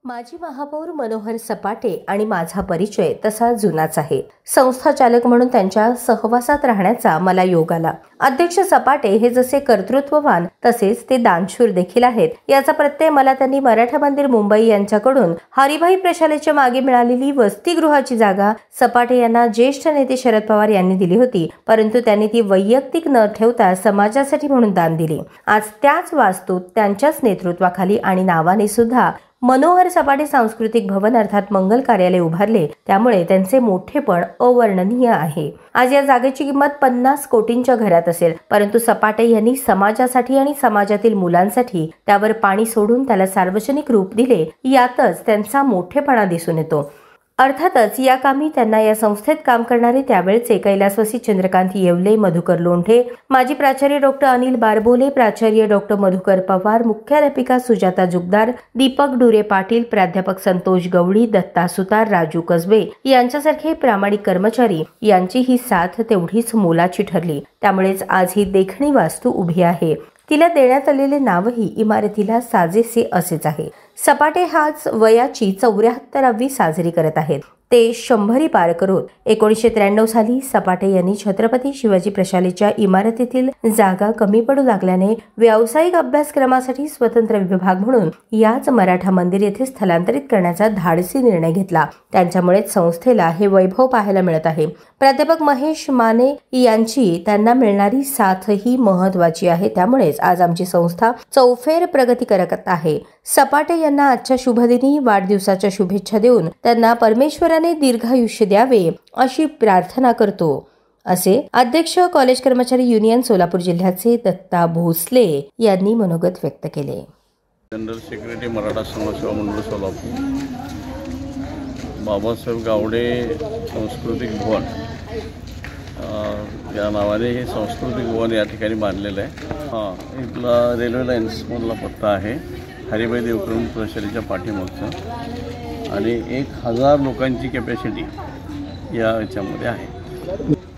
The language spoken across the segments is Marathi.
माजी महापौर मनोहर सपाटे आणि माझा परिचय तसा जुनाच आहे। संस्था चालक म्हणून त्यांच्या सहवासात राहण्याचा मला योग आला। अध्यक्ष सपाटे हे जसे कर्तृत्ववान तसेच ते दानशूर देखील आहेत। याचा प्रत्यय मला त्यांनी मराठा मंदिर मुंबई यांच्याकडून हरिभाई प्रशालेच्या मागे मिळालेली वसतिगृहाची जागा सपाटे यांना ज्येष्ठ नेते शरद पवार यांनी दिली होती, परंतु त्यांनी ती वैयक्तिक न ठेवता समाजासाठी म्हणून दान दिली। आज त्याच वास्तूत त्यांच्याच नेतृत्वाखाली आणि नावाने सुद्धा मनोहर सपाटे सांस्कृतिक भवन अर्थात मंगल कार्यालय उभारले, त्यामुळे त्यांचे मोठेपण अवर्णनीय आहे। आज या जागेची किंमत 50 कोटींच्या घरात असेल, परंतु सपाटे यांनी समाजासाठी आणि समाजातील मुलांसाठी त्यावर पाणी सोडून त्याला सार्वजनिक रूप दिले, यातच त्यांचा मोठेपणा दिसून येतो। अर्थातच या कामी त्यांना या संस्थेत काम करणारे त्यावेळचे कैलासवासी चंद्रकांत येवले, मधुकर लोंढे, माजी प्राचार्य डॉक्टर अनिल बारबोले, प्राचार्य डॉक्टर मधुकर पवार, मुख्याध्यापिका सुजाता जुगदार, दीपक डुरे पाटील, प्राध्यापक संतोष गवळी, दत्ता सुतार, राजू कसबे यांच्यासारखे प्रामाणिक कर्मचारी यांची ही साथ तेवढीच मोलाची ठरली। त्यामुळेच आज ही देखणी वास्तू उभी आहे। तिला देण्यात आलेले नावही इमारतीला साजेसे असेच आहे। सपाटे हाच वयाची 74वी साजरी करत आहेत। ते 100 पार करून 1993 साली सपाटे यांनी छत्रपती शिवाजी प्रशालेच्या इमारतीतील जागा कमी पडू लागल्याने व्यावसायिक अभ्यासक्रमासाठी स्वतंत्र विभाग म्हणून याच मराठा मंदिर येथे स्थलांतरित करण्याचा धाडसी निर्णय घेतला। त्यांच्यामुळेच संस्थेला हे वैभव पाहायला मिळत आहे। प्राध्यापक महेश माने यांची त्यांना मिळणारी साथही महत्त्वाची आहे। त्यामुळेच आज आमची संस्था चौफेर प्रगती करत आहे। सपाटे यांना आजच्या शुभदिनी वाढदिवसाच्या शुभेच्छा देऊन त्यांना परमेश्वराने दीर्घायुष्य द्यावे अशी प्रार्थना करतो, असे अध्यक्ष कॉलेज कर्मचारी युनियन सोलापूर जिल्ह्याचे दत्ता भोसले यांनी मनोगत व्यक्त केले। जनरल सेक्रेटरी मराठा समाज सेवा मंडळ सोलापूर, बाबासाहेब गावडे सांस्कृतिक भवन या नावाने हे सांस्कृतिक भवन या ठिकाणी बांधलेलं आहे। इथला रेल्वे लाईन्स मधला पत्ता आहे, हरिभाई देवकरण प्रशालेच्या पाठीमागचा, आणि 1000 लोकांची कॅपॅसिटी या याच्यामध्ये आहे।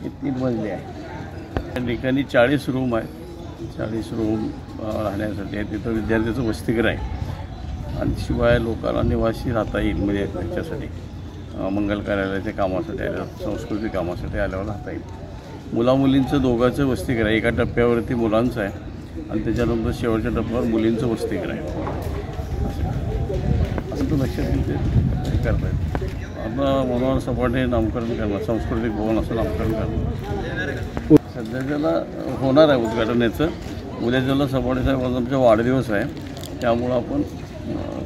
हे 3 मजले आहे। या ठिकाणी 40 रूम आहेत। 40 रूम राहण्यासाठी आहे। तिथं विद्यार्थ्याचं वसतिगृह आहे आणि शिवाय लोकांना निवासी राहता येईल, म्हणजे त्याच्यासाठी मंगल कार्यालयाच्या कामासाठी आल्यावर, सांस्कृतिक कामासाठी आल्यावर राहता येईल। मुलामुलींचं दोघांचं वसतिगृह आहे। एका टप्प्यावरती मुलांचं आहे आणि त्याच्यानंतर शेवटच्या टप्प्यावर मुलींचं वसतिगृह आहे। असं तो लक्षात येईल ते करतायत। आता मनोहर सपाटे नामकरण करणार, सांस्कृतिक भवन असं नामकरण करणार। सध्या त्याला होणार आहे उद्घाटन याचं। उद्या त्याला सपाटे साहेब आमचा वाढदिवस आहे, त्यामुळं आपण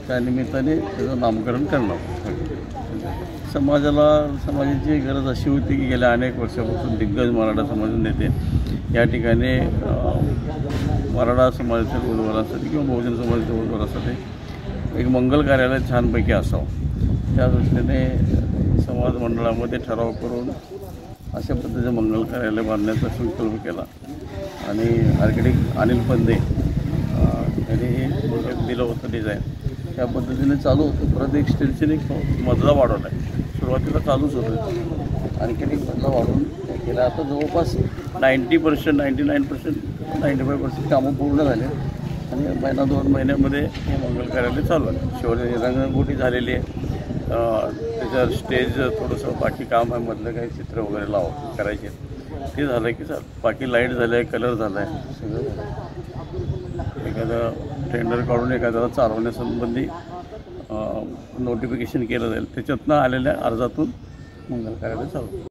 त्यानिमित्ताने त्याचं नामकरण करणार। समाजाची गरज अशी होती की गेल्या अनेक वर्षापासून दिग्गज मराठा समाज नेते या ठिकाणी मराठा समाजाच्या उद्धारासाठी किंवा बहुजन समाजाच्या उद्धारासाठी एक मंगल कार्यालय छानपैकी असावं, त्या दृष्टीने समाज मंडळामध्ये ठराव करून अशा पद्धतीचं मंगल कार्यालय बांधण्याचा संकल्प केला आणि आर्किटेक्ट अनिल पंदे यांनी हे दिलं होतं डिझाईन। त्या पद्धतीने चालू होतं। परत एक स्टेशन एक मजला वाढवला आहे। सुरुवातीला चालूच होतं, आणखी एक मजला वाढवून केला। आता जवळपास 90%, 99%, 95% कामं पूर्ण झाले आणि महिना 2 महिन्यामध्ये हे मंगल कार्यालय चालू आहे। शेवटी रंगरंगोटी झालेली आहे। त्याच्यावर स्टेज थोडंसं बाकी काम आहे, मधलं काही चित्र वगैरे करायचे ते झालं की बाकी लाईट झालं आहे, कलर झाला आहे, सगळं झालं आहे। एखादं टेंडर काढून एखाद्याला चालवण्यासंबंधी नोटिफिकेशन केलं जाईल, त्याच्यातनं आलेल्या अर्जातून मंगल कार्यालय चालू।